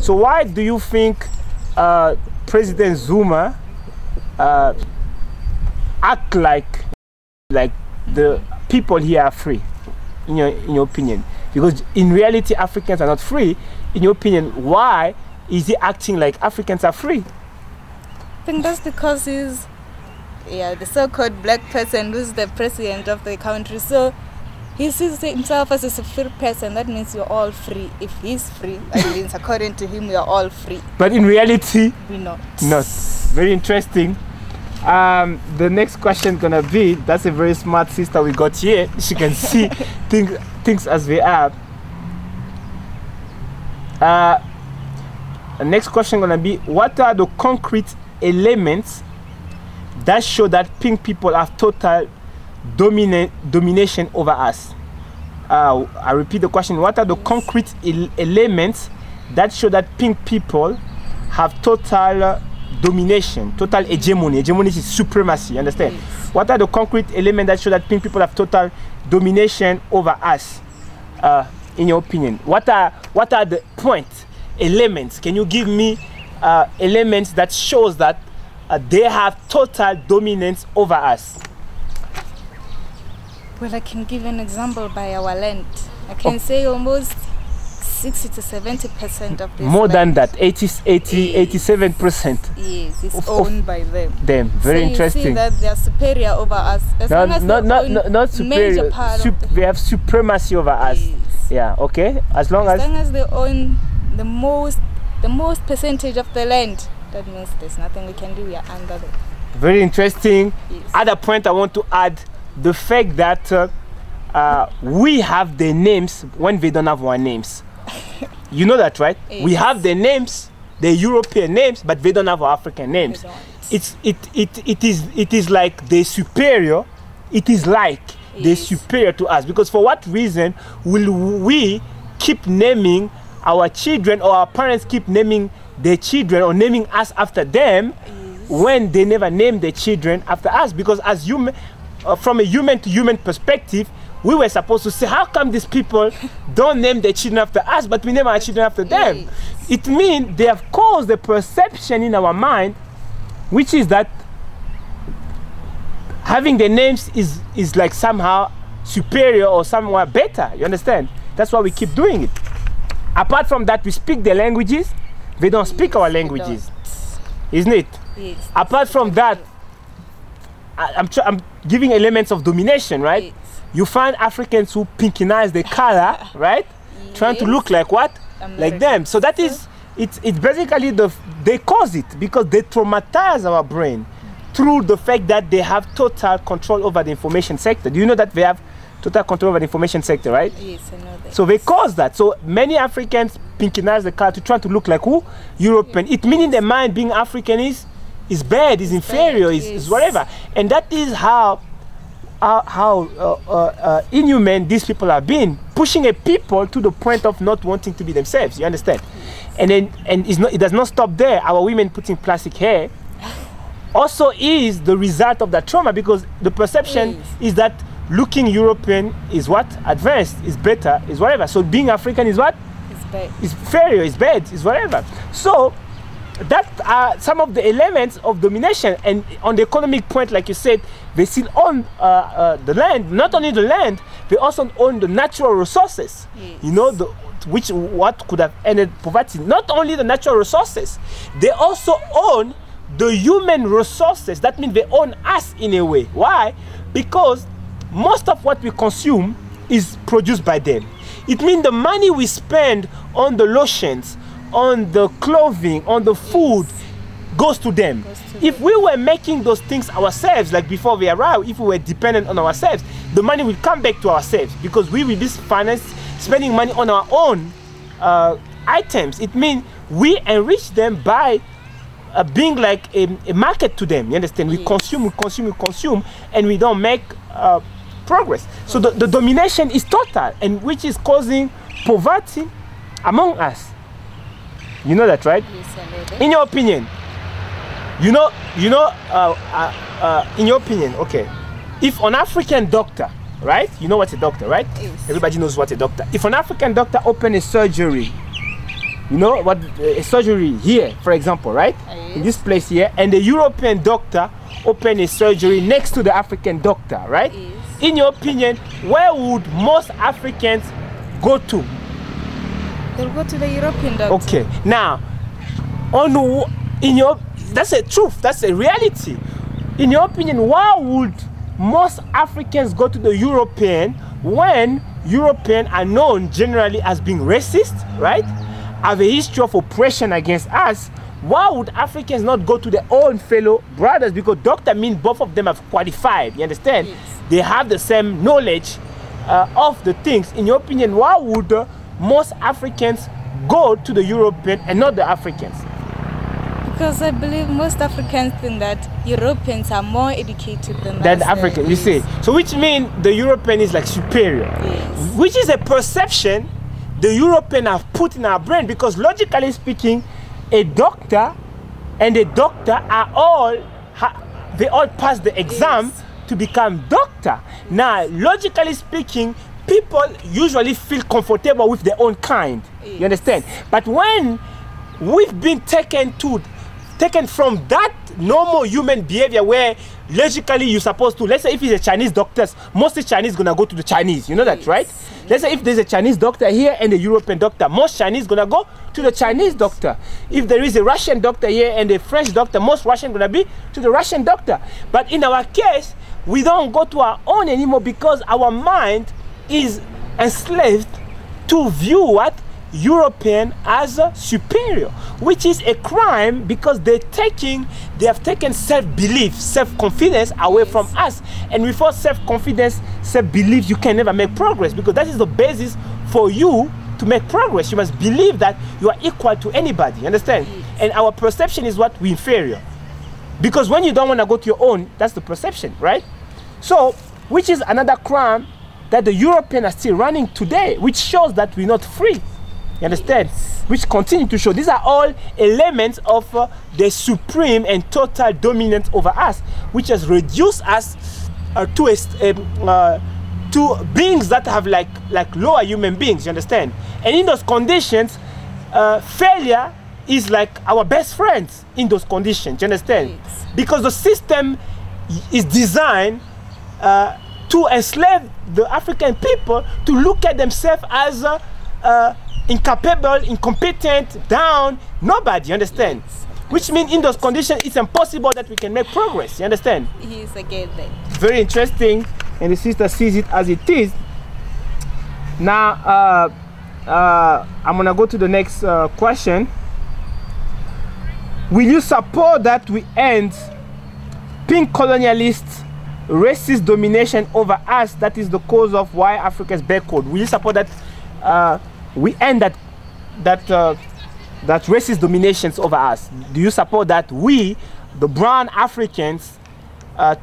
So why do you think President Zuma act like the people here are free, in your opinion? Because in reality, Africans are not free. In your opinion, why is he acting like Africans are free? I think that's because he's the so-called black person who's the president of the country. So he sees himself as a free person. That means you're all free. If he's free, that means according to him, we are all free. But in reality, we're not. Not. Very interesting. The next question gonna be, that's a very smart sister we got here. She can see things as they are. The next question gonna be, what are the concrete elements that show that pink people have total domination over us? I repeat the question. What are the concrete elements that show that pink people have total domination, total hegemony? Hegemony is supremacy, understand? Yes. What are the concrete elements that show that pink people have total domination over us, in your opinion? What are the elements? Can you give me elements that shows that they have total dominance over us? Well, I can give an example by our land. I can say almost 60 to 70% of this more land. than that, 87%. Yes, it's owned by them. Very so interesting. You see that they are superior over us. As long as not superior. They have supremacy over us. Yes. Yeah. Okay. As long as they own the most percentage of the land, that means there's nothing we can do. We are under them. Very interesting. Yes. Other point I want to add, the fact that we have the names when they don't have our names. You know that, right? Yes. We have the names, the European names, but they don't have our African names. It is like they're superior. It is like they're superior to us, because for what reason will we keep naming our children, or our parents keep naming their children or naming us after them when they never name their children after us? Because as human, from a human to human perspective, we were supposed to say, how come these people don't name their children after us, but we name our children after them? It means they have caused the perception in our mind, which is that having the names is like somehow superior or somewhat better. You understand? That's why we keep doing it. Apart from that, we speak the languages. They don't speak our languages. Isn't it? Yes. Apart from that, I'm giving elements of domination, right? Yes. You find Africans who pinkinize the color, right? Yes. Trying to look like what? Like them. So that is, it's basically they cause it because they traumatize our brain through the fact that they have total control over the information sector. Do you know that they have total control over the information sector, right? Yes, I know that. So they cause that. So many Africans pinkinize the color to try to look like who? European. It meaning their mind being African is bad, is inferior, is whatever. And that is how inhuman these people have been, pushing a people to the point of not wanting to be themselves. You understand? And then it does not stop there. Our women putting plastic hair also is the result of that trauma, because the perception is that looking European is what? Advanced, is better, is whatever. So being African is what? It's bad. Is inferior, is bad, is whatever. So that are some of the elements of domination. And on the economic point, like you said, they still own the land. Not only the land, they also own the natural resources. Yes. You know, what could have ended poverty. Not only the natural resources, they also own the human resources. That means they own us in a way. Why? Because most of what we consume is produced by them. It means the money we spend on the lotions, on the clothing, on the food, goes to them. If we were making those things ourselves, like before we arrived, if we were dependent on ourselves, the money will come back to ourselves, because we will be spending money on our own items. It means we enrich them by being like a market to them. You understand? We consume, and we don't make progress. So the domination is total, and which is causing poverty among us. You know that, right? Yes, I know that. In your opinion, in your opinion, okay, if an African doctor, right? You know what's a doctor, right? Yes. Everybody knows what a doctor. If an African doctor open a surgery you know, what surgery here, for example, right? Yes. In this place here, and the European doctor open a surgery next to the African doctor, right? Yes. In your opinion, where would most Africans go to? They'll go to the European doctor. Okay, now, that's a truth, that's a reality. In your opinion, why would most Africans go to the European when Europeans are known generally as being racist, right? Have a history of oppression against us? Why would Africans not go to their own fellow brothers? Because doctor means both of them have qualified, you understand? Yes. They have the same knowledge of the things. In your opinion, why would most Africans go to the European and not the Africans? Because I believe most Africans think that Europeans are more educated than The us, African, you see. So which means the European is like superior. Yes. Which is a perception the European have put in our brain, because logically speaking, a doctor and a doctor are all, they all pass the exam Yes. to become doctor. Now, logically speaking, people usually feel comfortable with their own kind. Yes. You understand? But when we've been taken from that normal human behavior where logically you're supposed to, let's say if it's a Chinese doctor, mostly Chinese gonna go to the Chinese, you know that, Yes. right? Let's say if there's a Chinese doctor here and a European doctor, most Chinese gonna go to the Chinese doctor. If there is a Russian doctor here and a French doctor, most Russian gonna be to the Russian doctor. But in our case, we don't go to our own anymore because our mind is enslaved to view what European as superior, which is a crime because they have taken self-belief, self-confidence away from us. And without self-confidence, self-belief, you can never make progress, because that is the basis for you to make progress. You must believe that you are equal to anybody, understand? Yes. And our perception is what we inferior, because when you don't want to go to your own, that's the perception, right? So, which is another crime that the Europeans are still running today, which shows that we're not free. You understand? Yes. Which continue to show. These are all elements of the supreme and total dominance over us, which has reduced us to beings that have like lower human beings. You understand? And in those conditions, failure is like our best friends in those conditions. You understand? Yes. Because the system is designed to enslave the African people to look at themselves as incapable, incompetent, down, nobody, you understand? Yes. Which means in those conditions, it's impossible that we can make progress, you understand? Yes, I get that. Very interesting, and the sister sees it as it is. Now, I'm gonna go to the next question. Will you support that we end pink colonialist racist domination over us? That is the cause of why Africa is backward. Will you support that we end that racist dominations over us? Do you support that we, the brown Africans,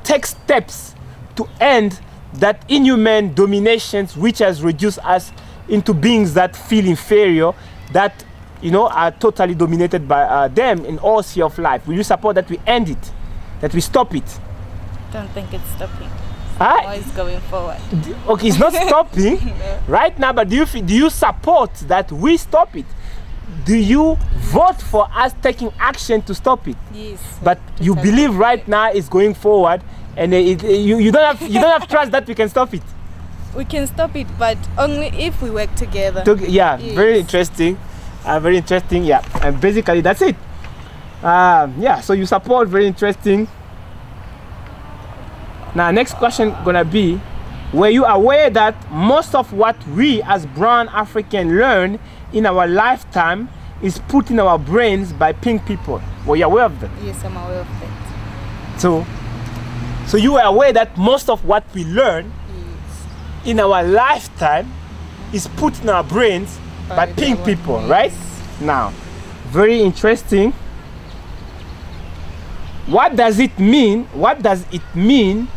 take steps to end that inhuman dominations which has reduced us into beings that feel inferior, that are totally dominated by them in all sphere of life? Will you support that we end it, that we stop it? Don't think it's stopping. Huh? Or it's going forward. Okay, it's not stopping right now, but do you support that we stop it? Do you vote for us taking action to stop it? Yes. But you believe right now it's going forward, and you don't have trust that we can stop it. We can stop it, but only if we work together. Yeah, Yes. very interesting. Very interesting. Yeah, and basically that's it. Yeah, so you support, very interesting. Now, next question gonna be, were you aware that most of what we as brown African learn in our lifetime is put in our brains by pink people? Were you aware of that? Yes, I'm aware of that. So you were aware that most of what we learn Yes. in our lifetime is put in our brains by pink our people, brains. right? Now, very interesting. What does it mean? What does it mean?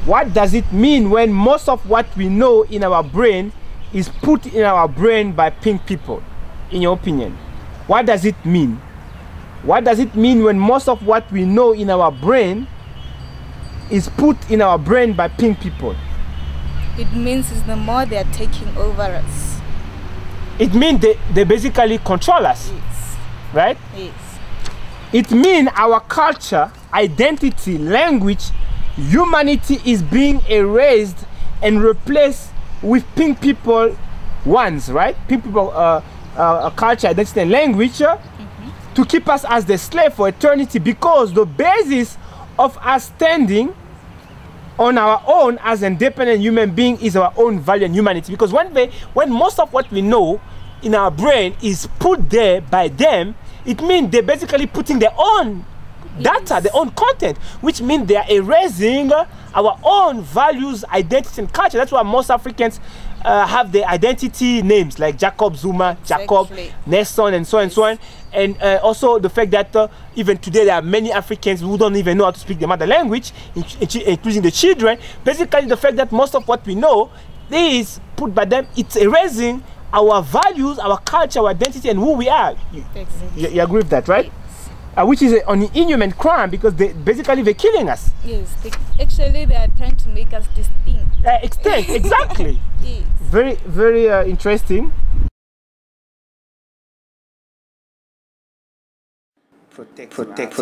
What does it mean when most of what we know in our brain is put in our brain by pink people, in your opinion? What does it mean? What does it mean when most of what we know in our brain is put in our brain by pink people? It means it's the more they are taking over us. It means they basically control us. Yes. Right? Yes. It means our culture, identity, language, humanity is being erased and replaced with pink people ones, right? Pink people culture, identity, and language to keep us as the slave for eternity, because the basis of us standing on our own as independent human being is our own value and humanity. Because when most of what we know in our brain is put there by them, it means they're basically putting their own data, their own content, which means they are erasing our own values, identity, and culture. That's why most Africans have their identity names like Jacob Zuma, Jacob, Nelson, and so on and so on. And also the fact that even today there are many Africans who don't even know how to speak their mother language, including the children. Basically, the fact that most of what we know is put by them, it's erasing our values, our culture, our identity, and who we are. You agree with that, right? Yes. Which is an inhuman crime, because they're killing us. Yes, actually they are trying to make us distinct. Extinct, exactly. Yes. Very, very interesting. Protect